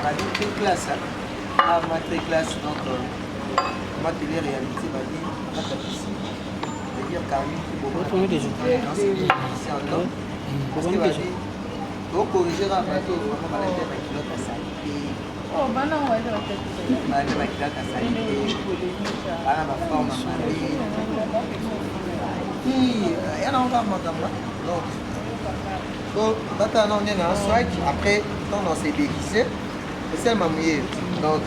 a des classes. Ah, ma classe, donc, ma télé-réalité, va dire, ma tapisserie. C'est-à-dire, Camille, qui beaucoup de choses. C'est en homme. Parce que, va dire, donc, corriger un bateau, vraiment, va dire, avec l'autre à ça. Oh, maintenant, on va dire que c'est va dire, avec l'autre à ça. Ah, ma forme, ma mari. Il y a encore ma gamme. Donc, maintenant, on est dans un swag. Après, quand on s'est déguisé, c'est ma mouillée. Donc,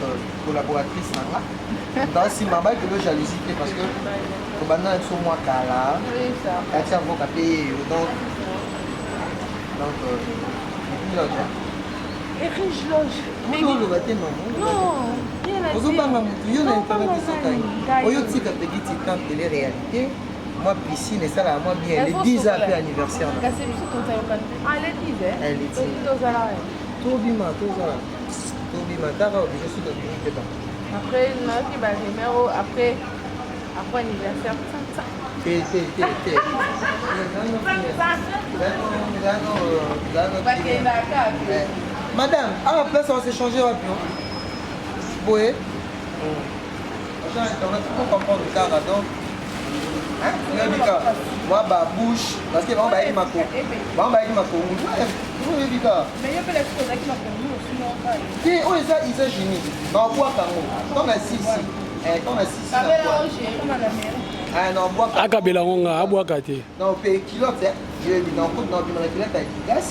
collaboratrice, dans si ma bague de jalousie, parce que le banane est sur moi, Kala. Elle tient vos papiers. Donc, et riche loge. Mais non, le matin, non. Vous avez un réalité. Moi, piscine, et ça, là, moi, bien. Les 10 ans après anniversaire. Ah, elle est 10, hein? Elle est 10. Tobima, je suis dedans. Après, il va numéro, après anniversaire. Madame, à la place, on va s'échanger rapidement. Oui. On va comprendre le cas, donc. Moi, ma bouche, parce que moi, je ma peau. Moi, je ma peau. Mais il y a pas l'expose avec ma peau. Oui, ils sont génies. Non, bois quand même. T'en as 6. T'en as 6. Ah non, bois quand même. Akabela onga, aboa kate. Non, paye kilote. Je vais dire, non, kilote à Adidas.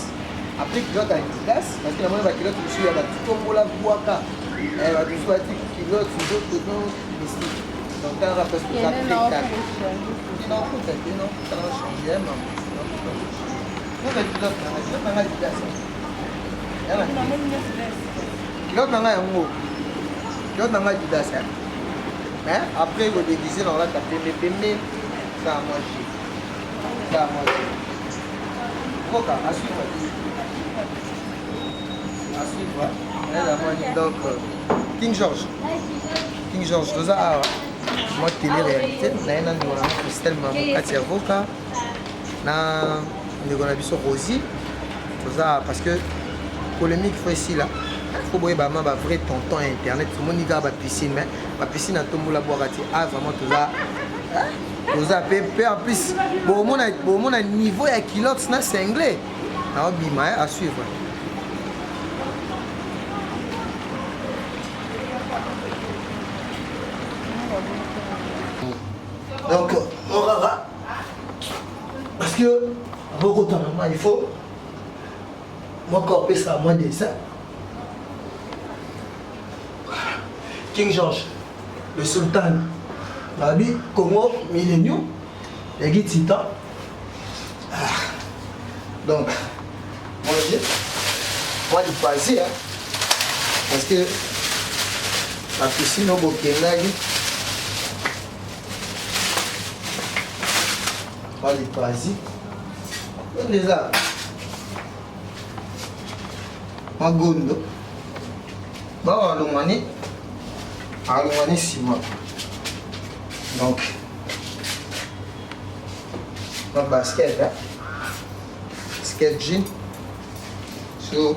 Après, kilote à Adidas. Parce que la moindre kilote, je suis à la petite combo la bois quand. Elle va dire, soit kilote, d'autres non, mystique. Donc, quand on va faire ce que ça fait, non, ça va changer, non. Non, mais kilote, on a Adidas. Kilote, on a un mot. Kilote, on a Adidas. Après, vous déguisez dans la tapée, ça a mangé. Ça a mangé. Pourquoi à suivre. À suivre. Elle a mangé. Donc, King George, je vous ai moi, télé-réalité. Je suis un Christelle Mamou, Katia Voka. Je suis un Rosie. Parce que polémique, il faut ici là. Il faut voir un vrai tonton internet. Tout le monde a une piscine. Mais la piscine a tout le monde à boire. Ah, vraiment, tout ça. Tout ça, en plus, pour mon niveau et kilote, c'est anglais. Alors, bima, à suivre. Donc, on va. Parce que, beaucoup de temps, il faut. Moi, corper ça à moins de ça. King George, le sultan, Babi, Congo, Millennium, les guides titans. Donc, moi, je passe, parce que la piscine au Burkina, moi, je passe. On est là. Moi, Gondo. Bon, on 6 mois. Donc, mon basket, basket jean. So,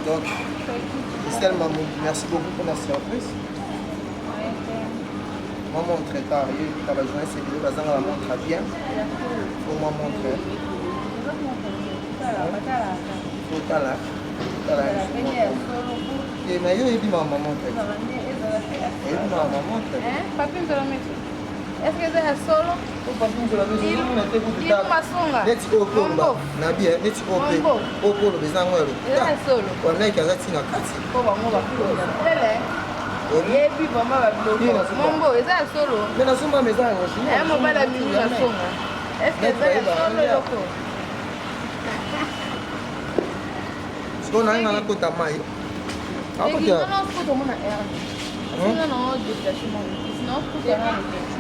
donc, Christelle Mamou, merci beaucoup pour la surprise. Moi, montrer tard, il va jouer cette vidéo, parce que la montre bien. Pour moi montrer. Il faut là. Mais il y a ma maman. Est-ce que c'est solo? On a un peu de maille.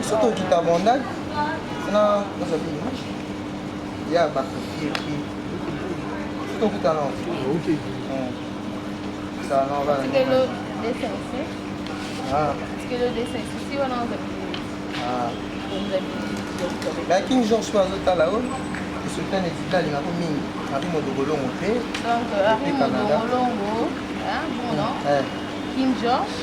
Surtout qui t'a vendu, non, il y a un qui surtout qui t'a non. Ok. Ça non va. Est-ce que le dessin ici? Ah. Est-ce que le dessin ici on a ah. La King George soit là-haut. sultan et Dibla les ngako mingi Ari Modogolongo pe Donc Ari Modogolongo, hein, bon non. King George.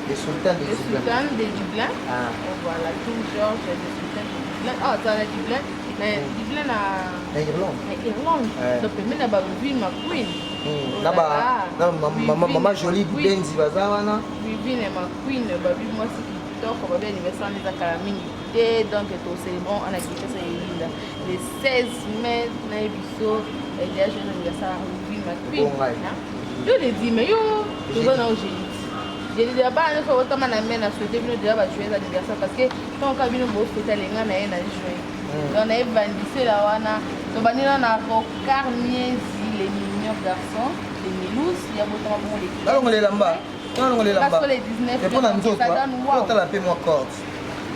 Les sultans de Dublin. Les sultans de Dublin. Ah. Voilà, King George, les sultans de Dublin. Ah, ça la Dublin. Mais Dublin à Irlande. Irlande. Donc même là-bas, Vivi ma queen. Là-bas, maman jolie Benzi Bazawana. Vivi ma queen, babi moi c'est qui donc on va bien anniversaire des Akalamini. Donc tout célébrons en activité le 16 mai na ebiso et déjà je anniversaire Vivi ma queen. Yo le dis mais yo tu vas na aujourd'hui. Je dis d'abord il faut autant m'amener à souhaiter bien déjà joyeux anniversaire parce que quand on vient au fêter les gars na joyeux. On a bandissé la wana. On va dire on a Carmier les mignons garçons, les Milous, il y a beaucoup de les. Alors on les lamba. Non on les lamba. Parce que les 19 et pour la nzoto. On la paie moi corde.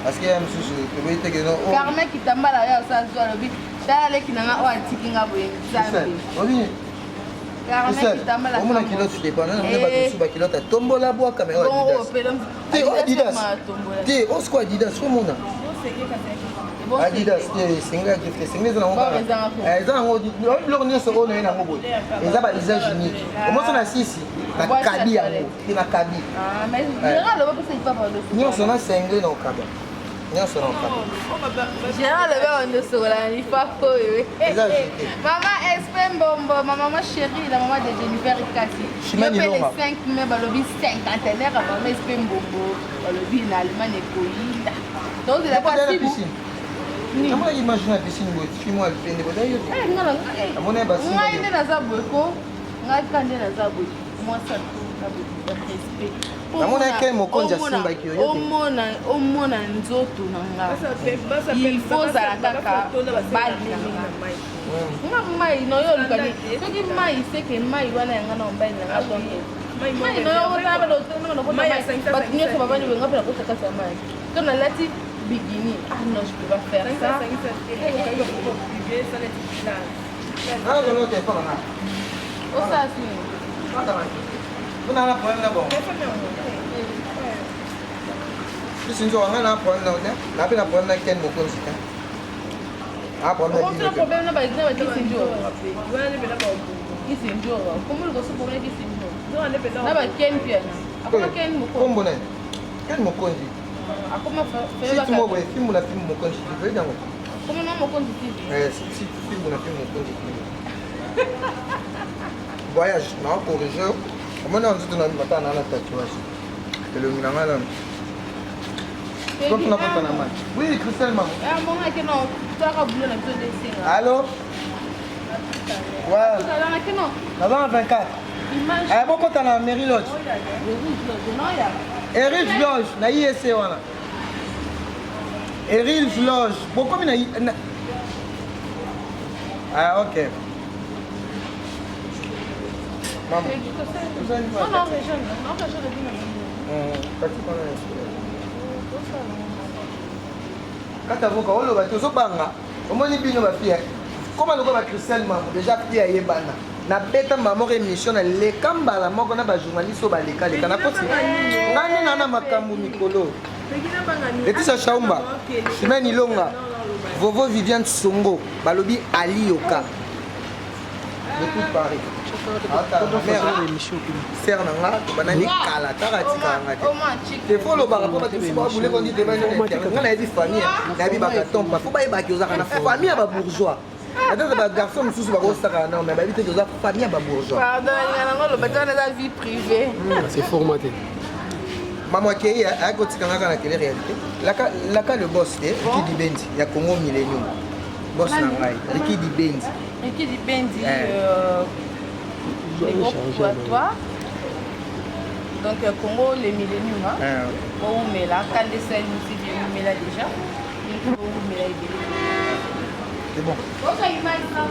Parce que même si je peux te dire non. Carmen qui t'a mal à ça soit le but. Dale qui n'a pas tiki ngabo nzambe. Oui. Carmen qui t'a mal à. On a kilo tu dépend. On a pas sur ba kilo ta tombo la bois caméra. Bon, pelom. Ti Adidas. Ti on squad Adidas sur mon nom. Adidas, c'est un gift, c'est un on va. Ils ont dit, on se rend à Mobo. Ils ont un visage unique. Comment on a ici? La Kabi, la Kabi. Ah, mais Gérald, on va passer pas par le. Nous on a cinglé dans le Kabi. Nous on a Kabi. Gérald, on ne se rend il faut quoi? Maman Espem Bombo, maman chérie, la maman de Jennifer Kassi. Je fais les 5 mai, balobi 50aire, maman Espem Bombo, balobi en Allemagne et Coïla. Donc de la partie. Comment imaginer la piscine où tu moi le plein de bouteilles? À mon avis, moi il est dans sa boîte, moi quand il est dans sa boîte, moi ça tout respect. À mon avis, quel mot qu'on jasine baki yo? Au mon nzoto nanga. Il faut ça la kaka bali nanga. Moi no yo lukani. Soki mai c'est que mai wana yanga na mbali nanga donc. Mai no yo na ba do no ko mai. But nyo ko baba ni wenga pela ko takasa mai. To na lati bikini. Ah non, je peux pas faire ça. Ah, je ne sais pas là. Oh ça c'est. Vous n'avez pas problème là-bas. Je suis sûr on a un problème là. Là puis la problème là quel mot qu'on dit. Ah problème. Comment le problème là-bas il est qui c'est dur. Qui c'est dur. Comment le problème qui c'est dur. Là-bas Ken piano. Comment Ken mot. Comme bonnet. Quel mot qu'on dit. Si tu m'as vu film la film mon compte tu veux dans comment non mon compte tu si tu filmes la film mon compte tu voyage non corrigeur comment on dit dans le matin dans la tatouage et le minama là quand on a pas na main oui Christelle maman ah mon que non toi ka boulot na besoin de dessin allô ouais tout à l'heure que non avant 24 image ah bon quand on a Mary Lodge non ya Erich Lodge na ISC wana Erich Lodge beaucoup na ah ok maman non non région de kata voka oloba tozobanga omoni bino bafia koma lokola Christelle maman déjà pia yebana na beta mama émission na leka mbala moko na ba journaliste baleka leka na poti ngani nana makambu mikolo Laetitia Chaumba Chimène Ilonga Vovo Viviane Songo balobi Ali Yoka de tout Paris ser nanga banani kala takatika ngate te folo baka po batu ba bule ko ndi te ba nga na yebi famille na yebi baka tomba fo ba yebaki ozaka na famille ya ba bourgeois peut-être ba garçon mususu bakosaka non mais ba yebi te oza famille ya ba bourgeois pardon ngana ngolo batana na vie privée c'est formaté maman kei akotika ngaka na télé réalité laka le boss te Ricky Dibendi ya Congo Millennium boss na ngai Ricky Dibendi les groupes pour toi donc Congo les milléniums hein bon mais là quand les scènes aussi bien mais là déjà il faut mais là c'est bon OK image là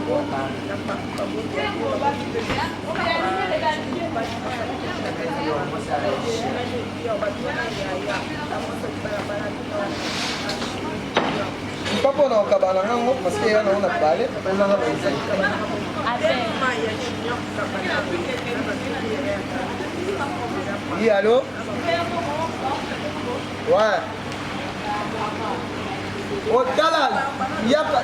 papa na okabana ngango parce que yana ona pale ona na pesa oui allô ouais otala yaka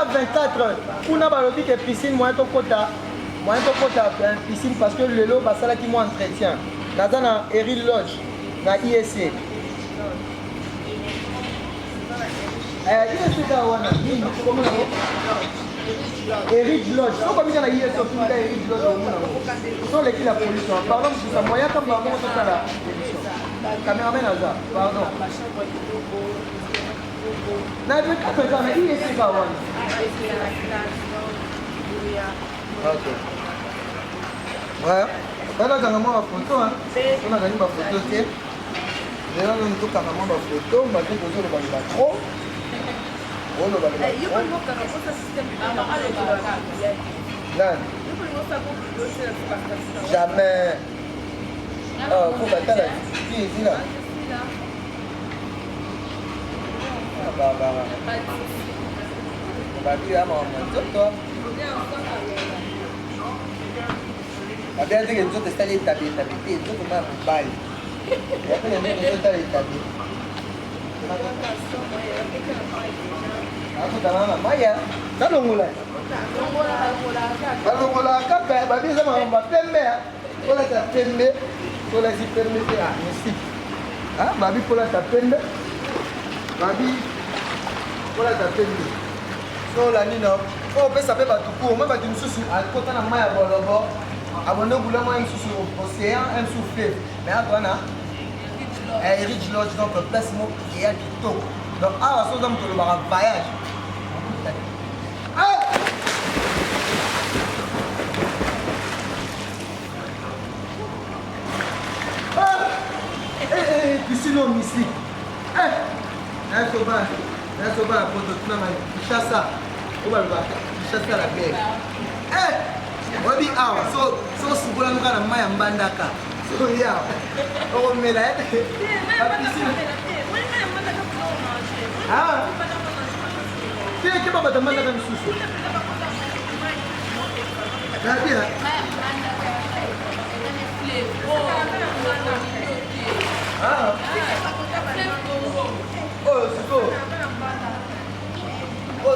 24 heures kuna balobi ke piscine moyen tokota piscine parce que lelo basalaki mo entretien naza na Eril Lodge na ISC ISC ka wana Eril Lodge soko mika na ISC otumika Eril Lodge omona so leki la pollution pardon ça moyen comme bango totala caméraman aza pardon na de ka pesa na ISC ka wana ok ouais bana kanga mwa photo hein on a gagné ma photo te lelo nous tout kanga mwa photo ba te kozo le ba trop on le ba yo ko mo kanga ko système jamais faut battre qui est là bah tu as mon toi bien dit que nous autres stades établis te nzoto ma mobali yape na ndenge ozotala établi akotana na maya nalongola balongolaka mpe babi eza makambo bapembe polata pembe polasi pembe te mystique babi polata pembe babi polata pembe solanino po opesa mpe bato cour me bato mosusu akota na mai ya bolobo abonde boula moi sous océan un souffle mais atwana Rich Lodge donc place mo et à Quito donc ah so dam to le voyage piscine au mystique là so ba la photo tuna ma chassa o ba chassa la paix Wabi awa so sukola nuka na mai ya mbandaka so ya okomela ke babata mbandaka misusu nabia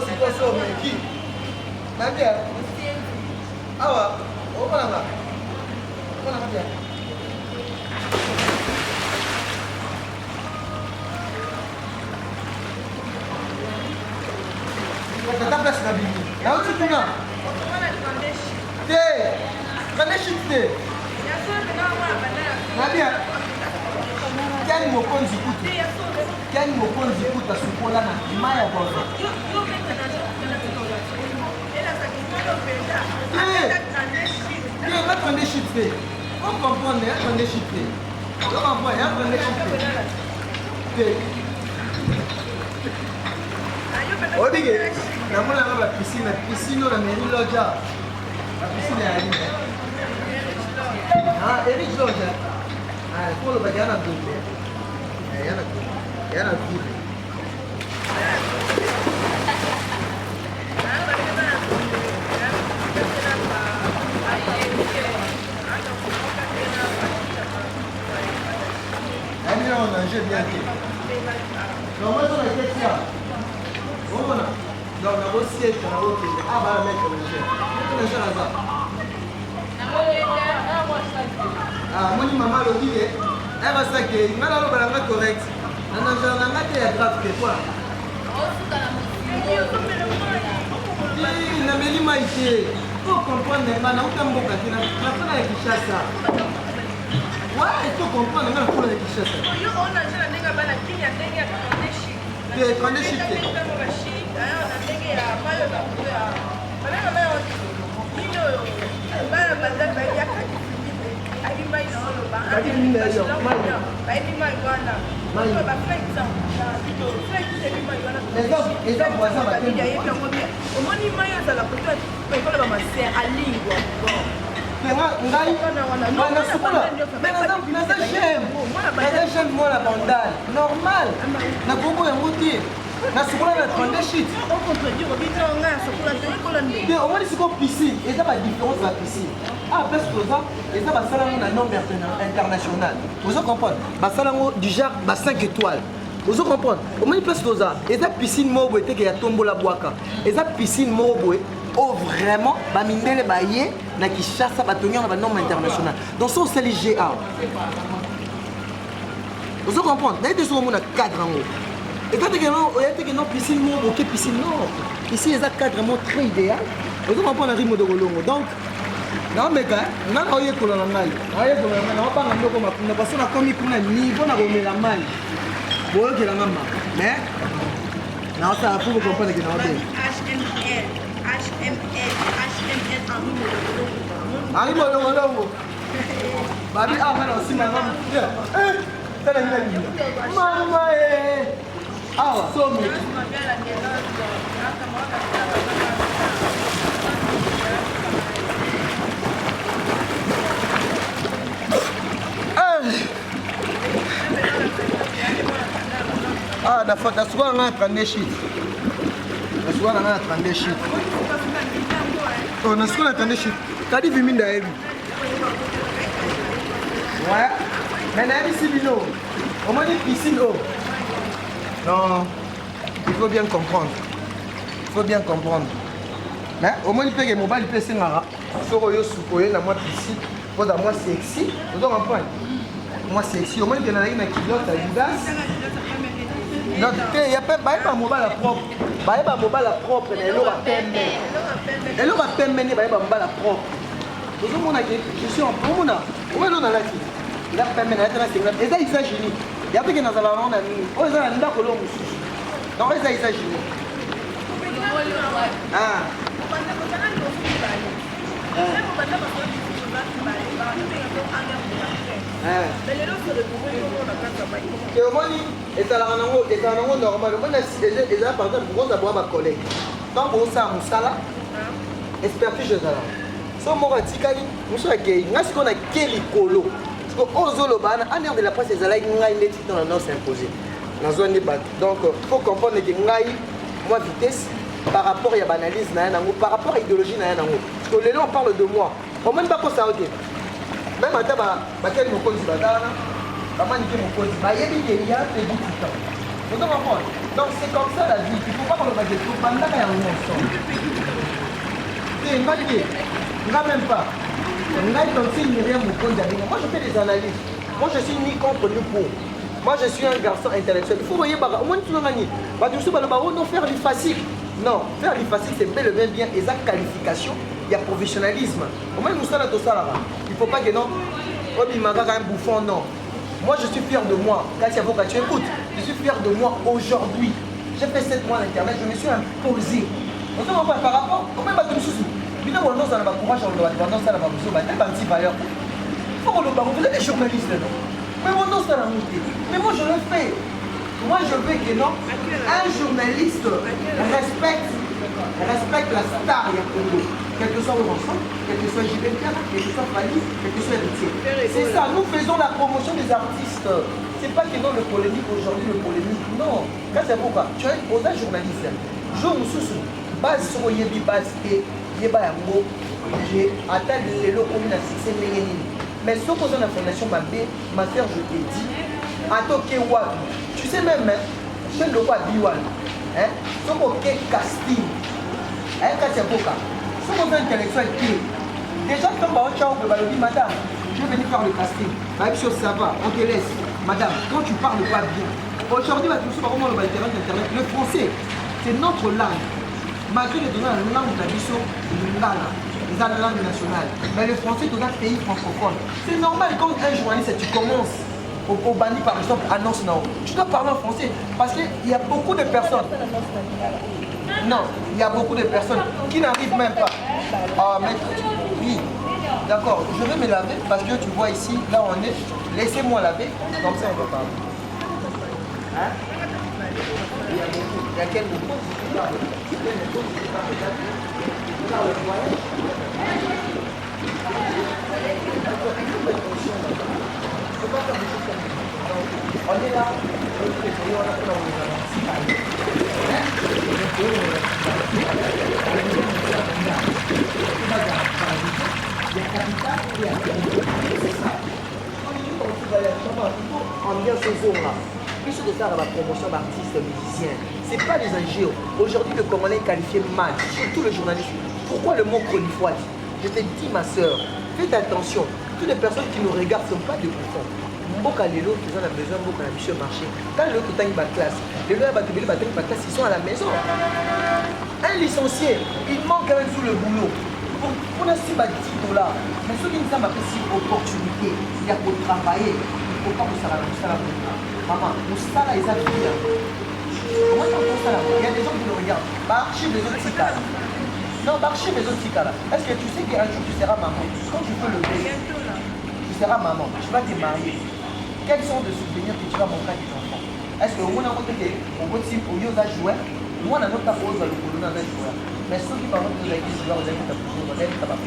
siko so meki nabia awa omona nga bia tata place na bini nauti kuna te kande shit te nabia kiani mokonzi kuta sukola na maya bozo attendez chiffré. On comprend, attendez chiffré. On comprend, attendez chiffré. On dit que la piscine, la mairie Lodge. La piscine est à l'île. Ah, Eric Lodge. Ah, il faut le bagage à double. Il y a la double. On a bien dit. Donc, moi, je vais dire donc, on a aussi été à l'autre. Ah, bah, la mec, on a déjà là. Ah, moi, maman, le dit, elle va s'accueillir. Il m'a l'air correct. On a déjà un grave que quoi. Il n'a même pas été. Pour comprendre, il n'a aucun mot. Il n'a pas été chassé. Ouais, il faut comprendre même pour les richesses. On a déjà des gars la qui a des gars des conditions. Normal. Na bobo ya muti. Na sukula na trende shit. On contredit au bito nga sukula te ko lande. De o moni siko piscine, et ça ba différence la piscine. Ah parce que ça, et ça ba sala na norme international. Vous comprenez? Ba sala du genre ba 5 étoiles. Vous comprenez? Au moins, place de ça. Et la piscine mobo était qu'il y a tombo la boaka. Et la piscine mobo oh vraiment, bah mindele bah yé, na qui chasse à bâtonnier dans la norme internationale. Donc ça c'est les GA. Vous comprenez? D'ailleurs, sur mon cadre en haut. Et quand il y a une piscine mobo, ok piscine non. Ici, il y a un cadre vraiment très idéal. Vous comprenez le rythme de Golongo. Donc, non mais quand, on a eu pour la maille. On a eu pour la maille. On va pas nous comme on a passé la commis pour un niveau na remet la maille. Bon, ok la maman. Mais non, ça faut vous comprendre que non. HML Arrive au longo. Babi ah mais aussi maman. Ça la vie. Maman ah somme. Ah, da soir on a 32 shit. Da soir on a 32 shit. Oh, na soir on a 32 shit. T'as dit viminda ebi. Ouais. Mais na ici bino. On m'a dit piscine oh. Non. Il faut bien comprendre. Il faut bien comprendre. Mais au moins il peut que mobile peut se ngara. Soko yo sukoye na moi piscine. Pour da moi sexy. Vous comprenez? Moi sexy. Au moins il y a na kilote à Judas. Non, il n'y a pas de mobile propre. Il y a pas de mobile propre. Il y a pas de mobile propre. Je suis en promo. Où est l'on a là? Il a pas de mobile propre. Et ça, il s'agit. Il y a pas de mobile propre. Oh, ils ont un d'accord. Non, ils s'agit. Ah. Et ça normal. Déjà, par exemple, vous avez un collègue. Quand vous avez un salaire, expertise de salaire. Si vous avez un tikali, vous avez un keli kolo. Parce que Ozolobana, en air de la presse, les alaïs dans la norme s'imposer. Dans la zone de bac. Donc, il faut comprendre que moi, vitesse, par rapport à l'analyse, par rapport à l'idéologie, parce que les gens parlent de moi. Au moins, pas pour ça, ok. Même à Taba, quel mot qu'on dit, comment dire mon code, il y a des bouts de temps. Vous comprenez? Donc c'est comme ça la vie. Il ne faut pas qu'on le fasse de tout. Pendant qu'il y a un monstre. C'est une vague. Il ne va même pas. Moi je fais des analyses. Moi je suis ni contre ni pour. Moi je suis un garçon intellectuel. Il faut voir, au moins tu vas gagner. Non, faire du facile. Non, faire du facile c'est bel et bien. Et sa qualification, il y a professionnalisme. Au moins nous sommes tout ça là-bas. Il ne faut pas que non. Obimaga un bouffon, non. Moi je suis fier de moi. Katia Boka, tu écoutes. Je suis fier de moi aujourd'hui. J'ai fait 7 mois à l'internet, je me suis imposé. On se voit par rapport. Comment va te soucier? Bien on a le courage, on doit dans ça, vous avez des valeurs. Il faut qu'on le barre. Vous êtes des journalistes, non? Mais on danse dans la montée. Mais moi je le fais. Moi je veux que non. Un journaliste respecte la star Yakondo. Quel que soit le mensonge, quel que soit JBK, quel que soit Fali, quel que soit Héritier. C'est ça, nous faisons la promotion des artistes. C'est pas que non le polémique aujourd'hui, le polémique. Non. Là c'est pourquoi. Tu es un journaliste. Je me suis base sur Yebi base et Yeba Yango. J'ai atteint les lots comme une succès mais si on pose une information, ma soeur, je t'ai dit, à Tokewa, tu sais même, chez le roi Biwan, si on a un casting, quand c'est Boka, si on a un intellectuel clé, déjà, quand on va dire, madame, je vais venir faire le casting, même chose ça va, on te laisse, madame, quand tu parles pas bien, aujourd'hui, tu sais pas comment on va internet, le français, c'est notre langue, malgré les données de la langue de la mission, la langue nationale. Mais le français est dans un pays francophone. C'est normal quand un journaliste, tu commences au bandit par exemple, annonce non. Tu dois parler en français parce qu'il y a beaucoup de personnes. Non, il y a beaucoup de personnes qui n'arrivent même pas. Ah, mais oui, d'accord, je vais me laver parce que tu vois ici, là on est. Laissez-moi laver, comme ça on va parler. Hein? Il y a quel beaucoup on est là, on vient ce jour-là. de ça la promotion d'artistes musiciens. Ce n'est pas les ingénieurs. Aujourd'hui, le Congolais est qualifié mal, surtout le journaliste. Pourquoi le mot chronifoise? Je te dis, ma soeur, faites attention. Toutes les personnes qui nous regardent ne sont pas des bouffons. Mboka Lelo, qui ont besoin de Mboka Monsieur Marché. Quand le Koutang va classe, les lois classe, ils sont à la maison. Un licencié, il manque quand même sous le boulot. Pour la suite, là, mais ceux qui nous ont appris opportunité, il y a pour travailler. Il ne faut pas que ça va. Maman, nous ça là, ils ont bien. Comment ça fait ça là? Il y a des gens qui nous regardent. Marcher les autres ticas. Non, marcher les autres ticas là. Est-ce que tu sais qu'un jour tu seras maman? Quand tu peux le dire, tu seras maman, tu vas te marier. Quels sont les souvenirs que tu vas montrer à tes enfants? Est-ce que au moins on peut dire au lieu de jouer, moi on a notre pause à l'opulon à jouer. Mais ceux qui parlent de la guise, vous avez ta toujours, vous avez ta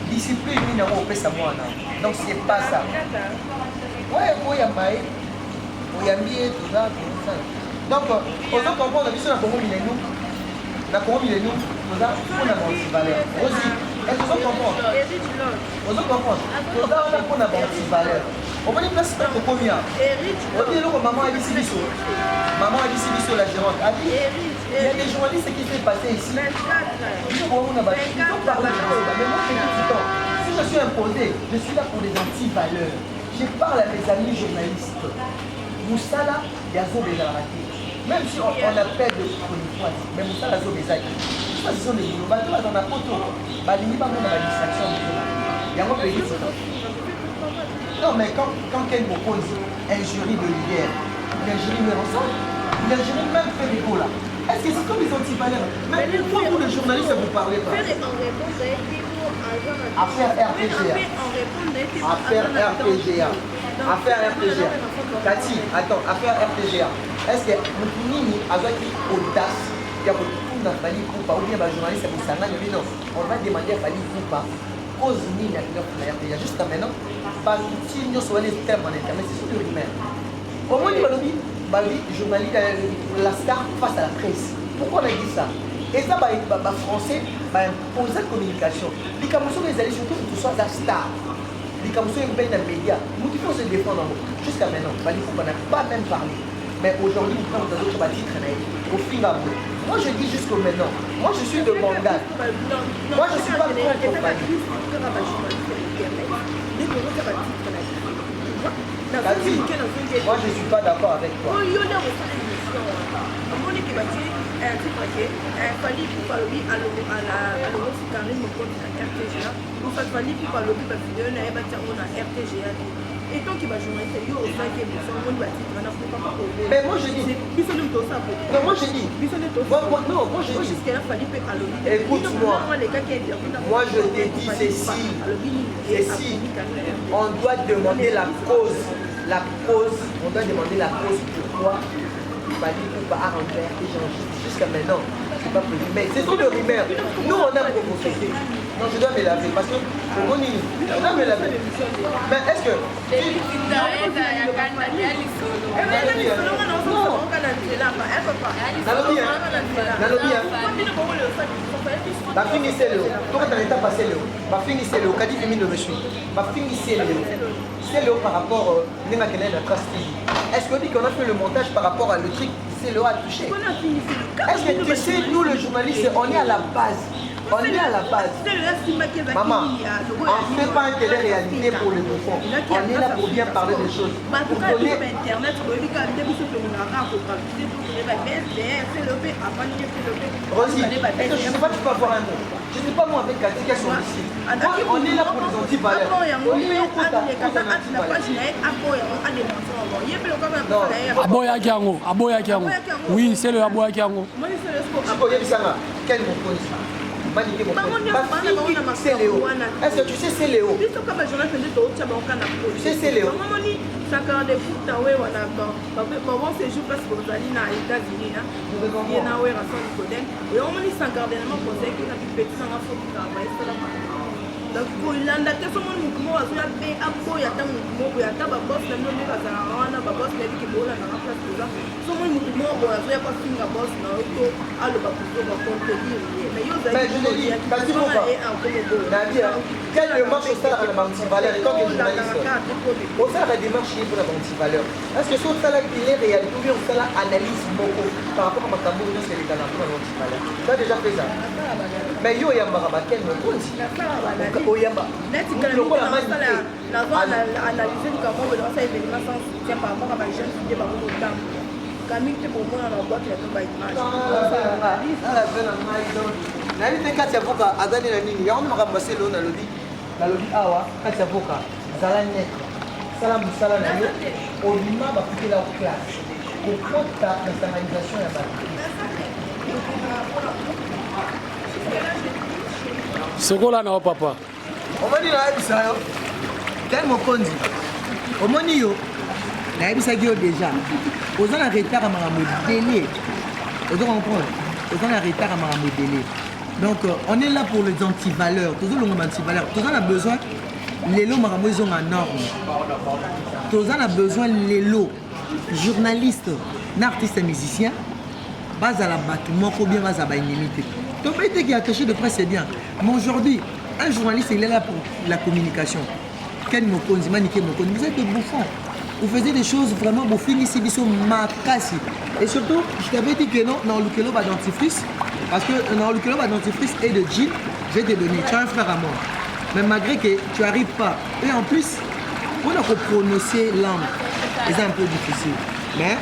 discipline, il n'y a pas de moi. Donc c'est pas ça. Ouais, il y a maï, il y a mieux, tout ça. Donc, aux autres comprendre, on a vu ça dans le Congo millénaire. Dans le Congo millénaire, nous avons anti-valeur. Aussi, est-ce que vous comprenez? Vous comprenez? Nous avons anti-valeur. On va dire place pour combien? On dit que maman a dit Sibiso. Maman a dit Sibiso, la gérante. A dit, il y a des journalistes qui s'est passé ici. Ils ont parlé de choses. Mais moi, je dis tout. Si je suis imposé, je suis là pour les anti-valeurs. Je parle à mes amis journalistes. Moussala, il y a Zo Bézaraki. Même si on appelle de chroniquoise, mais Moussala Zo Bézaraki. Ça, ce sont des boulots. Dans la photo, il y a une distraction. Il y a un pays. Non, mais quand quelqu'un m'oppose un jury de leader, un jury de ensemble, un jury même fait des là. Est-ce que c'est comme les anti-valeurs? Même pourquoi vous, les journalistes, vous ne parlez pas? Affaire RPGA. Affaire RPGA. Affaire RPGA. Cathy, attends, affaire RPGA. Est-ce que Nini a audace il y a beaucoup de Fali Koupa ou bien les journalistes à Moussanga, non, on va demander à Fali Koupa, cause Nini à RPGA. Jusqu'à maintenant, pas si nous sommes les termes en internet, c'est sur le rumeur. Au moins, il va dire, journaliste, la star face à la presse. Pourquoi on a dit ça? Et ça, français, imposer la communication. Les Camoussos, les alliés, surtout, que tu sois la star. Les Camoussos, ils payent dans les médias. Nous devons se défendre. Jusqu'à maintenant, on n'a pas même parlé. Mais aujourd'hui, nous prenons dans d'autres titres au fil à bout. Moi, je dis jusqu'au maintenant. Moi, je suis de Bandal. Moi, je ne suis pas de compagnie. Cathy, moi, je ne suis pas d'accord avec toi. Et tant qu'il va jouer, c'est lui au 5e, mais moi je dis. Non, moi je dis. Non, moi je dis. Écoute-moi. Moi je te dis ceci. On doit demander la cause. On doit demander la cause pourquoi Fali Koupa a rentré jusqu'à maintenant. C'est pas prévu. Mais c'est tout de rumeur. Nous on a provoqué. Non, je dois me laver parce que pour mon île, je dois me laver. Mais est-ce que. Finissez-le. Toi, tu n'as pas passé le. Finissez-le. Kadi Fimi ne me suit. Finissez-le. C'est le par rapport à est-ce qu'on dit qu'on a fait le montage par rapport à le truc c'est le a touché? Est-ce que tu sais, nous les journalistes, on est à la base. On est à la base. Maman, on ne fait pas un télé-réalité pour les bouffons. On est là pour bien parler des choses. Pour donner... Rosie, est-ce que je ne sais pas, tu peux avoir un mot. Je ne sais pas moi avec Cathy qui sont ici. On est là pour les anti-valeurs. On est là pour Aboya Kiango, Aboya Kiango. Oui, c'est le Aboya Kiango. Quel mot c'est Léo. Est-ce que tu sais c'est Léo? Tu sais c'est Léo? donc kolanda te so moni mutu moko azoya mpe aboya ata mutu moko ata babosi na bino nde bazalaka wana babosi na yebiki bolandaka place toza so moni mutu moko azoya kofinga bosi na yo to aloba kuzo bacontredire ye mais yo quelle démarche osalaka na bantivaleur tant que journaliste osalaka démarche ye mpona bantivaleur est-ce que so osalaki ile réalité ou bien osala analyse moko par rapport à makambo nyonso elekana mpona bantivaleur ça déjà fait ça mais yo oyambaka bakene mokonzi oyamba lokola manite analyse likambo oyo basala événement sans soutien par rapport à bajeune fille bango kotambo kami te bomona na boîte ya to baimage nayebi te kati ya voka azali na nini yango nde makambo aselo nalobi awa kati ya voka zala net sala mosala na yo olima baputela o classe kokota na standardisation ya bato sokola na yo papa omoni nayebisa yo tel mokonzi omoni yo nayebisaki yo déjà oza na retard ya makambo délai ozo comprendre oza na retard ya makambo délai donc on est là pour les antivaleurs tozolonga antivaleurs toza na besoin lelo makambo ezonga norme toza na besoin lelo journaliste na artiste musicien bazala bato moko bien bazala baennemi te tobai te ki attaché de presse c'est bien mais aujourd'hui un journaliste il est là pour la communication Ken Mokonzi Manike Mokonzi vous êtes de bouffons vous faisiez des choses vraiment bofingisi biso makasi et surtout je t'avais dit que non dans le kelo dentifrice parce que dans le kelo dentifrice et de jean je vais te donner tu as un frère à moi mais malgré que tu arrives pas et en plus on a prononcer langue c'est un peu difficile mais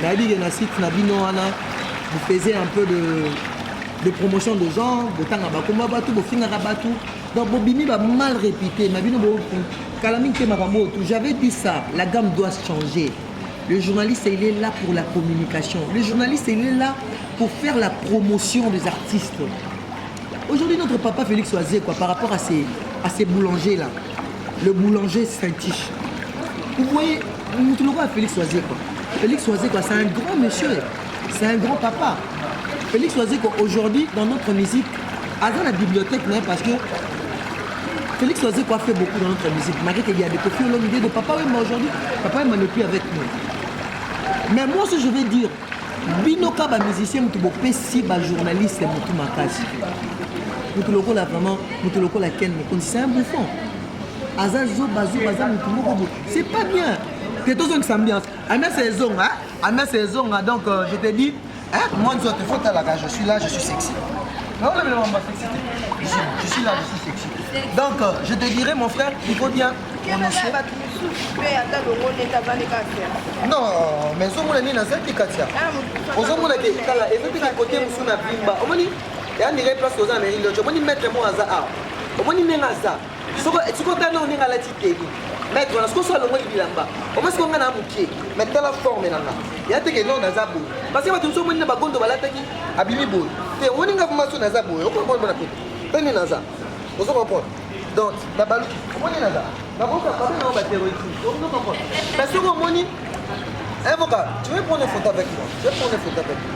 la dit que na site na bino wana vous faisiez un peu de promotion de gens botanga bakoma batu bofingaka batu donc bobimi ba mal répété na bino bo j'avais dit ça, la gamme doit changer. Le journaliste, il est là pour la communication. Le journaliste, il est là pour faire la promotion des artistes. Aujourd'hui, notre papa Félix Oisé, quoi, par rapport à ces boulangers-là, le boulanger Saint-Tiche. Vous voyez, nous le voyons à Félix Oisé, quoi. Félix Oisé, quoi, c'est un grand monsieur, c'est un grand papa. Félix Oisé, quoi, aujourd'hui, dans notre musique, à la bibliothèque, parce que Félix Oisé quoi fait beaucoup dans notre musique. Malgré qu'il y a des conflits, on a l'idée de papa, oui, mais aujourd'hui, papa n'est plus avec nous. Mais moi, ce que je vais dire, Binoka, ba musicien, si ba journaliste, mutu makasi. Mutu loko là vraiment, mutu loko la ken, c'est un bouffon. Azazo, bazou, bazar, mutu loko. C'est pas bien. C'est tout ça qui s'ambiance. Amia saison, hein? Amia saison, donc je te dis, hein? Moi, je suis là, je suis sexy. Non, mais je suis là, je suis sexy. Donc, je te dirais, mon frère, il faut bien prononcer. Non, mais ce monde est dans Katia. Aux hommes qui est là, et puis à côté, nous sommes à Bimba. Au moins, il y a une place aux Américains. Au moins, mettre moi à Zaha. Au moins, il y a un Zaha. Ce qu'on a dans la tête, mettre on a ce qu'on soit le moins de là-bas. Au moins, ce qu'on a un bouquet, mettre la forme là-bas. Il y a des gens dans Zabou. Parce que tu sommes pas bon de la tête, Abimibou. Et on est vraiment sur Zabou. On comprend pas la tête. Tenez Naza. Vous comprenez? Donc, la balle, comment est Naza? La banque a pas de terrorisme. Vous comprenez? Parce que mon moni, avocat, tu veux prendre une photo avec moi? Je vais prendre une photo avec moi.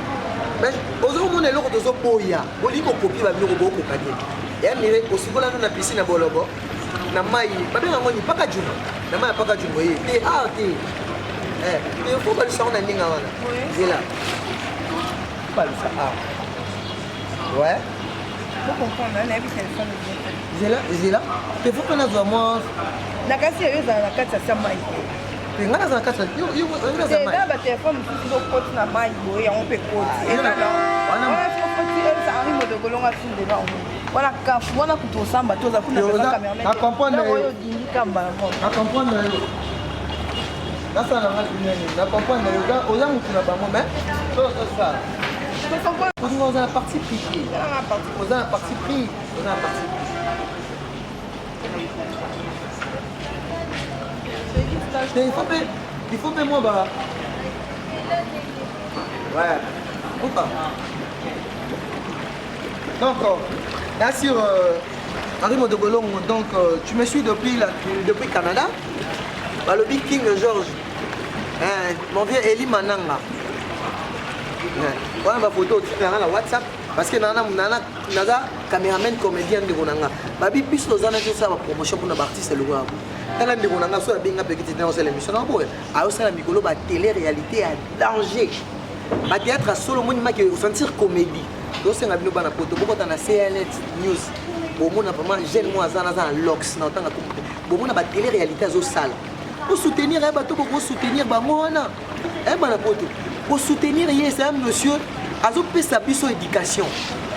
Mais aujourd'hui, on est là pour Boya. On lit mon copie, va venir au beau copanier. Et elle m'irait aussi pour la piscine à Bolobo. Na mai, pas bien on n'y pas qu'à Djuma. Na mai pas qu'à Djuma. T'es ah t'es. Il faut pas le sang d'un ninga wana. C'est là. Pas le ça. Ouais. Faut comprendre, on a vu téléphone. C'est là. Il faut qu'on a vraiment. La casse est dans la carte à mai. Tu as dans la carte. Il c'est là le téléphone qui doit porter la mai, on peut porter. Et là, ça arrive de Golonga sur les gens. Voilà, voilà que tu samba, tu as la caméra. À comprendre. À comprendre. Là, ça n'a pas de à comprendre. Aux gens qui n'ont pas de mais ça. Vous avez la partie piquée. Vous avez la partie prise. Vous avez la partie prise. Il faut que moi, bah. Ouais. Pourquoi? Donc, là sur Henri Modogolong, donc tu me suis depuis Canada. Bah, le Big King George, mon vieux Eli Mananga. Voilà ma photo, tu fais la WhatsApp. parce que nana caméraman comédien de Gonanga babi bis lozana ça va promotion pour na artiste le gars tala de Gonanga so binga petite dans l'émission na boy a aussi la mikolo ba télé réalité à danger ba théâtre à solo monima qui sentir comédie donc c'est ngabino bana poto boko na CNet news bon na vraiment jeune moi za lox na tanga ko bon na ba télé réalité zo sala pour soutenir un bateau pour soutenir bango wana un bana poto pour soutenir c'est un monsieur azo pe sa biso éducation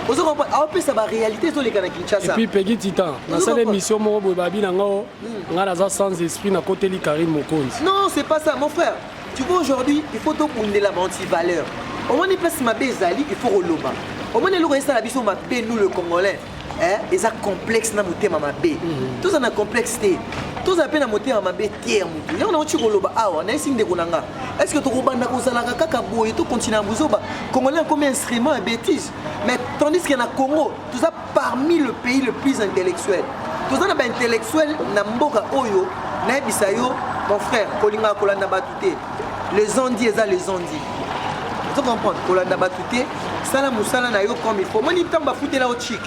ozo comprendre a pe sa ba réalité to les kana Kinshasa et puis Peggy Titan na cette émission mo boy babi nango ngala za sans esprit na côté li Karim Mokonzi. Non, c'est pas ça mon frère. Tu vois aujourd'hui, il faut donc on est la anti-valeur. Au moins il place ma bezali, il faut roloba. Au moins le reste la biso ma bé nous le Congolais. Hein, et ça complexe na moté ma bé. Tout ça na complexité. Tout ça peine na moté ma bé tiers mutu. Ya on a tu roloba awa, na signe de konanga. Est-ce que tu robanda ko sala kaka boy to continue à muzoba. Congolais comme instrument et bêtise. Mais tandis qu'il y a Congo, tout ça parmi le pays le plus intellectuel. Tout ça na ba intellectuel na mboka oyo, na bisayo mon frère, kolinga kolanda batute. Les ondis et les ondis. Tu comprends? Kolanda batute, sala musala na yo comme il faut. Moi ni tamba fouté là au chic.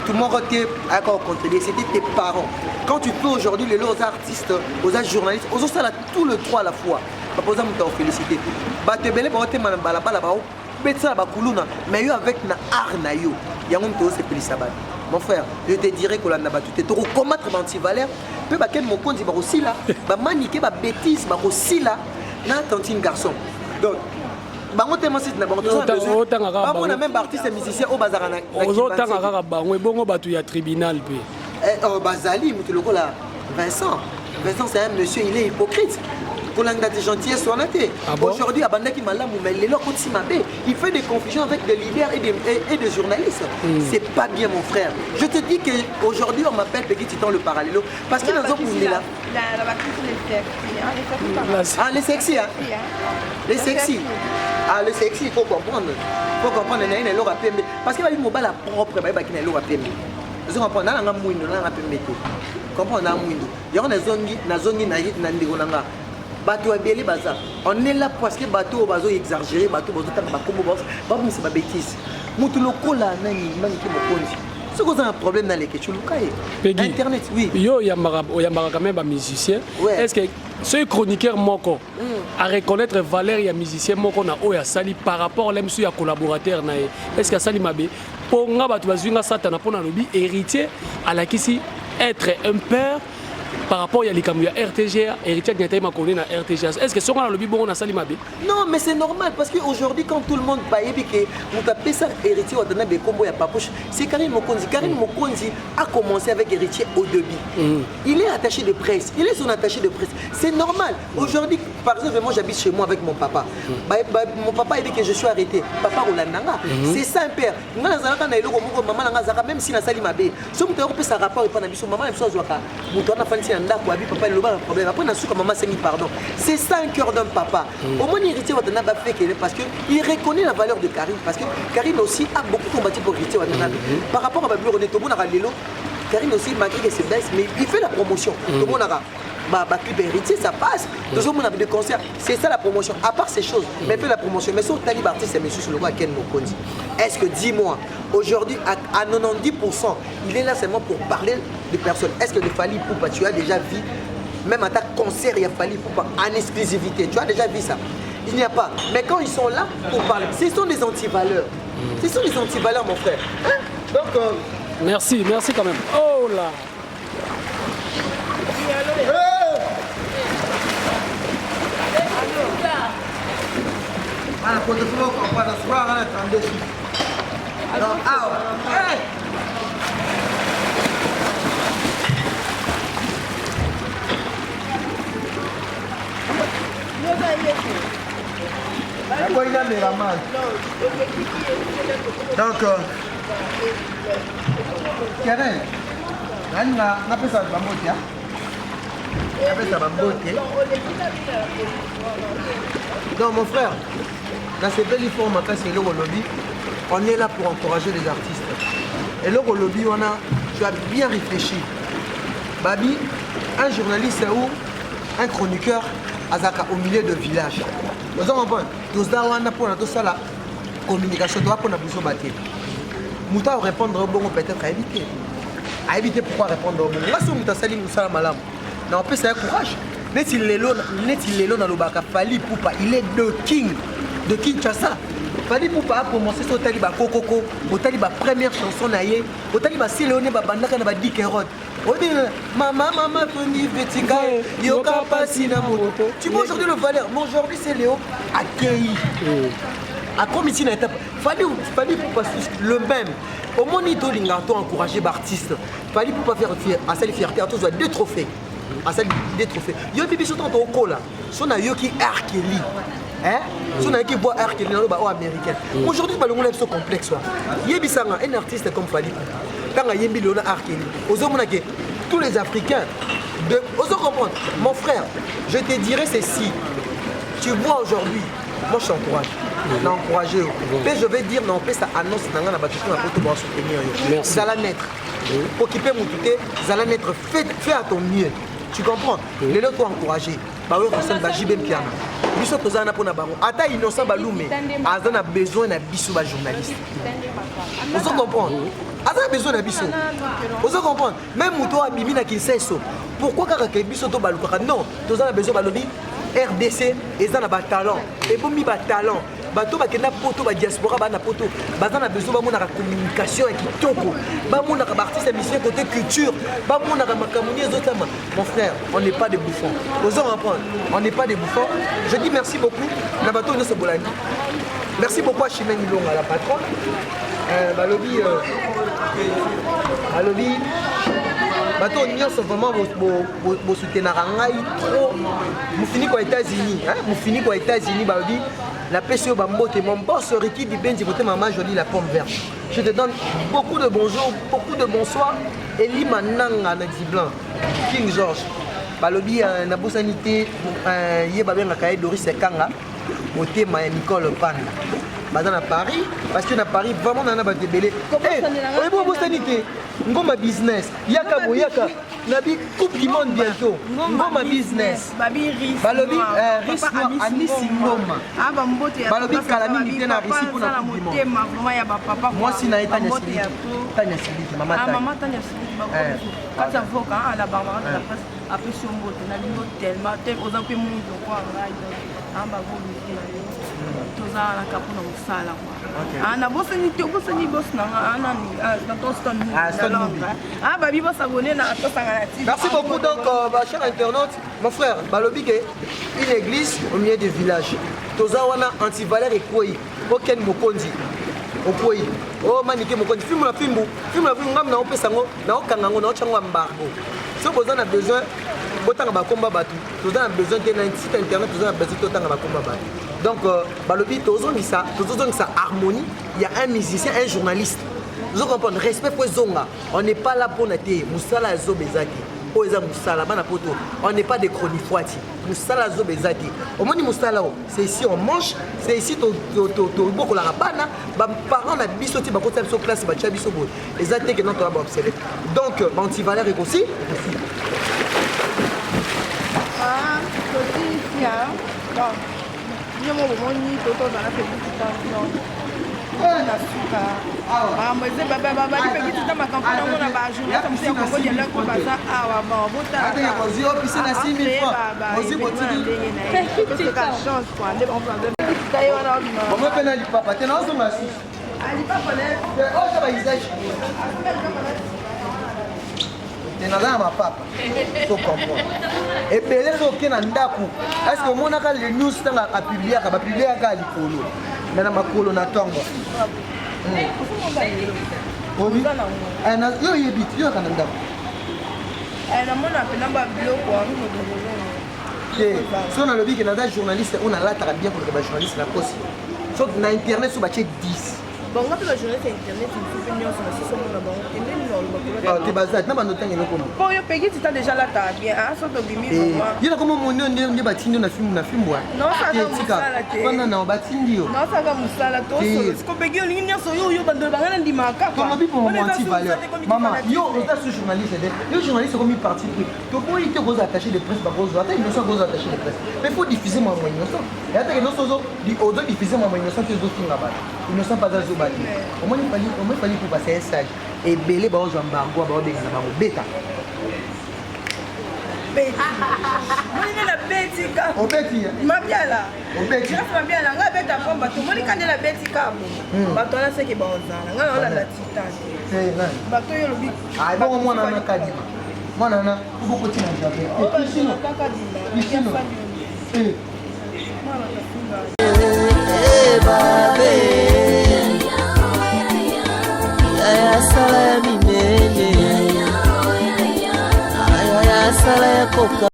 Tout le monde était encore contrôlé, c'était tes parents. Quand tu peux aujourd'hui les autres artistes, aux autres journalistes, aux autres ça tout le trois à la fois. Pas besoin de te féliciter. Bah te belé bah te manambala bala bah ça bah kuluna. Mais yo avec na art na yo, yangon to c'est plus sabat. Mon frère, je te dirais que l'on a battu. Tu te recommettre l'anti-valeur. Peu bah quel mot qu'on dit bah aussi là, bah maniquer bah bêtise bah aussi là, na tantine garçon. Donc bango tellement c'est na bango on a même artiste et musicien au bazar na autant kaka bango bongo batu ya tribunal pe oh bazali mutu loko là Vincent c'est un monsieur, il est hypocrite. Kolanga de gentillesse on a été aujourd'hui abandaki malamu mais les locaux de Simabé il fait des confusions avec des leaders et des journalistes. C'est pas bien mon frère. Je te dis que aujourd'hui on m'appelle Peggy Titan le parallélo parce que dans un pays là les sexy hein. Les sexy. Ah le sexy il faut comprendre. Il faut comprendre na lora pembe parce que ba mobile propre ba ki na lora pembe. Vous comprenez na nga mwindo na pembe to. Comprendre na mwindo. Yo na zongi na ndiko nanga. Bateau abeli baza. On est là parce que bateau bazo exagéré, bateau bazo tanga bakombo bazo. Ba c'est pas bêtise. Mutu lokola nani maniki mokonzi. Ce qu'on a un problème dans les questions internet oui. Yo yambara quand même ba musicien. Est-ce que ce chroniqueur moko à reconnaître valeur ya musicien moko na oya sali par rapport à monsieur ya collaborateur na est-ce que sali mabe pour nga batu bazinga satana pona lobi héritier à la kisi être un père par rapport à l'ICAM, RTGA, héritier qui a connu na RTGA. Est-ce que ce qu'on a le bon on a sali mabe? Non, mais c'est normal parce qu'aujourd'hui, quand tout le monde paye, on tape ça héritier, on a des combos à papoche. C'est Karim Mokonzi. Karim Mokonzi a commencé avec héritier au début. Il est attaché de presse. Il est son attaché de presse. C'est normal. Aujourd'hui, par exemple, moi j'habite chez moi avec mon papa. Mon papa il dit que je suis arrêté. Papa Rolandanga. C'est ça un père. Même si na sali mabe. Si on peut ça rapport et pas na biso maman il faut zoaka. Papa il a un problème. Après, maman s'est mis pardon. C'est ça un cœur d'un papa. Au moins, héritier Watanabe fait parce qu'il reconnaît la valeur de Karim. Parce que Karim aussi a beaucoup combattu pour héritier Watanabe. Par rapport à Babylon René Tomo Naralelo, Karim aussi, malgré que c'est baisse, mais il fait la promotion. Tomo Nara. Clip héritier, ça passe. Tout le monde a des concerts. C'est ça la promotion. À part ces choses, mais il fait la promotion. Mais sur Talib artiste, c'est monsieur sur le roi Ken Mokonzi. Est-ce que, dis-moi, aujourd'hui, à 90%, il est là seulement pour parler de personnes. Est-ce que le Fali Poupa, tu as déjà vu, même à ta concert, il y a Fali Poupa en exclusivité. Tu as déjà vu ça? Il n'y a pas. Mais quand ils sont là pour parler, ce sont des antivaleurs. Ce sont des antivaleurs, mon frère. Hein? Donc, merci quand même. Oh là! Ana quando falou com a sua ana também. Não, au. Donc, Karen, on appelle ça Bambotia. On appelle ça Bambotia. Donc, mon frère, dans ces belles formes, on est là pour encourager les artistes. Et là, au lobby, tu as bien réfléchi. Babi, un journaliste ou un chroniqueur au milieu de village. Vous comprenez? Tout ça, on a pour la communication, on a besoin de Mouta répondre au bon peut-être à éviter. À éviter pourquoi répondre au bon. Là, si Mouta Salim Moussa Malam, non, peut c'est un courage. Net il est là dans le Baka Fali Poupa, il est de Kinshasa. Fali Poupa a commencé sur Taliba Kokoko, au Taliba première chanson naïe, au Taliba si Léoné Babandaka n'a pas dit qu'érode. On dit maman, Tony Vetika, Yoka Passina Moto. Tu vois aujourd'hui le Valère, mais aujourd'hui c'est Léo accueilli. À commission d'étape, fallait pour passer le même. Au moment où il a encouragé l'artiste, fallait pour pas faire à cette fierté, à tous deux trophées. À cette des trophées. Il y a des bijoux dans ton col là. Son a yoki R. Kelly. Hein? Son a yoki bois R. Kelly dans le bas américain. Aujourd'hui, pas le monde est complexe. Il y a un artiste comme Fali. Quand il y a un million R. Kelly. Aux hommes, tous les Africains. Osons comprendre. Mon frère, je te dirais ceci. Tu vois aujourd'hui. Moi je t'encourage. L'encourager. Mais je vais dire, non, ça annonce dans la bâtisse pour soutenir. Ça va naître. Pour occuper mon touté, ça va naître. Fais à ton mieux. Tu comprends? Les autres encourager. Bah oui, on s'en va JB Piana. Biso tozana pour na bango. Ata innocent balume. Azan a besoin na biso ba journaliste. Vous comprenez? Azan a besoin na biso. Vous comprenez? Même Mouto a bibi na Kinseso. Pourquoi kaka biso to baluka? Non, tozana besoin balobi. RDC, ils ont un talent. Et pour mis un talent, bato bakenda poto ba diaspora ba na poto. Bazana besoin ba mona communication et kitoko. Ba mona ka artiste mission côté culture. Ba mona ka makamuni autres. Mon frère, on n'est pas des bouffons. Osons apprendre. On n'est pas des bouffons. Je dis merci beaucoup. Na bato no se bolani. Merci beaucoup à Chimène Milonga la patronne. Balobi bato nyonso vraiment bo soutenir ngai trop mufini kwa États-Unis hein mufini kwa États-Unis balobi la PCO bambote mon boss Ricky Dibenzi côté maman jolie la pomme verte. Je te donne beaucoup de bonjour, beaucoup de bonsoir Eli Mananga na Diblanc King George balobi na bosanité yeba benga kaye Doris Sekanga motema ya Nicole Panda Bazan à Paris, parce que à Paris, vraiment, on a des bébés. Eh, bon, sanité. Ngoma business. Yaka boyaka. Nabi coupe du monde bientôt. Ngoma business. Babi risque. Balobi risque Anisi Ngoma. Ah bambote ya. Balobi kalami ni na risque pour la coupe du monde. Vraiment ya ba papa. Moi si na Tanya Sili. Tanya Sili, maman Tanya. Ah maman Tanya Sili ba. Quand ça voque à la Barbara de la presse après son mbote na lingo tellement aux empé monde quoi ngai. Ah ba go tozala kapuna usala kwa ana bosani te bosani bosna ana na Toston babi bosabonner na tosanga na ti. Merci beaucoup donc chers internautes mon frère balobi ke une église au milieu du village toza wana anti-valeur et koi aucun mokonzi okoi oh manike mokonzi film la ngam na opesa ngo na okanga ngo na ochangwa mbargo so bozana besoin botanga bakomba batu toza na besoin de site internet toza na besoin totanga bakomba batu. Donc, balobi, ça harmonie. Il y a un musicien, un journaliste. Vous comprenez, respect pour Zonga. On n'est pas là pour nater. Moussala zo bezaki. Oeza Moussala, banapoto. On n'est pas des chronifuati. Moussala zo bezaki. Au moins Moussala, c'est ici on mange, c'est ici beaucoup la rabana. Parents la bisoti, ba kota biso classe, ba tia biso bo. Les athées que notre va observer. Donc, anti-valeur est aussi. Ah, petit là. Je me demande toto dans la petite station. Na suka. Ah, mais c'est baba petite dans ma campagne on a ba journée comme ça on va dire là ko baza awa ba bota. Ata ya kozi opisi na 6 000 francs. Kozi botini. C'est la chance quoi. On va même tailler on a. On me peine ali papa, tu n'as pas ma sous. Ali papa là. Oh, ça va usage. Tu n'as pas ma papa. Faut comprendre. Et puis les autres qui n'ont pas est-ce que mon aka les news tanga a publier aka likolo mais na makolo na tongo obi ana yo yebit yo kana ndako na mona pena ba biloko wa so na lobi que na journaliste on a là très bien pour que ba journaliste na poste so na internet so ba 10 bon on a la journée sur internet une opinion sur la session na bon et même non tu bazat na bando tanga eloko bon yo pegi tu déjà là ta bien ah so to bimi moi yo comme mon ne ba tindi na film wa non ça va musala te non non ba tindi yo non ça va musala to so ko pegi lingi nyonso yo bando bangana ndima ka comme bi pour mon anti-valeur maman yo ota ce journaliste yo journaliste comme parti pris to ko ite gros attaché de presse ba gros ata innocent gros attaché de presse mais faut diffuser moi innocent et ata innocent zo di odo diffuser moi innocent que zo finga ba innocent pas dans Zobali. Au moins il fallait pour passer un sage. Et belé ba ozwa mbango ba obenga na bango beta. Beti. Moni na beti ka. O beti. Mabiala. O beti. Grâce mabiala nga beta pomba to moni kana la beti ka mo. Bato na seke ba ozala. Nga na la titane. Eh nani? Bato yo lobi. Ah bon moi na kadima. Moi na beaucoup de gens j'avais. Et puis sinon. Sinon. Eh. Moi na kafunga. Babe ya sala ya minene ya sala ya koka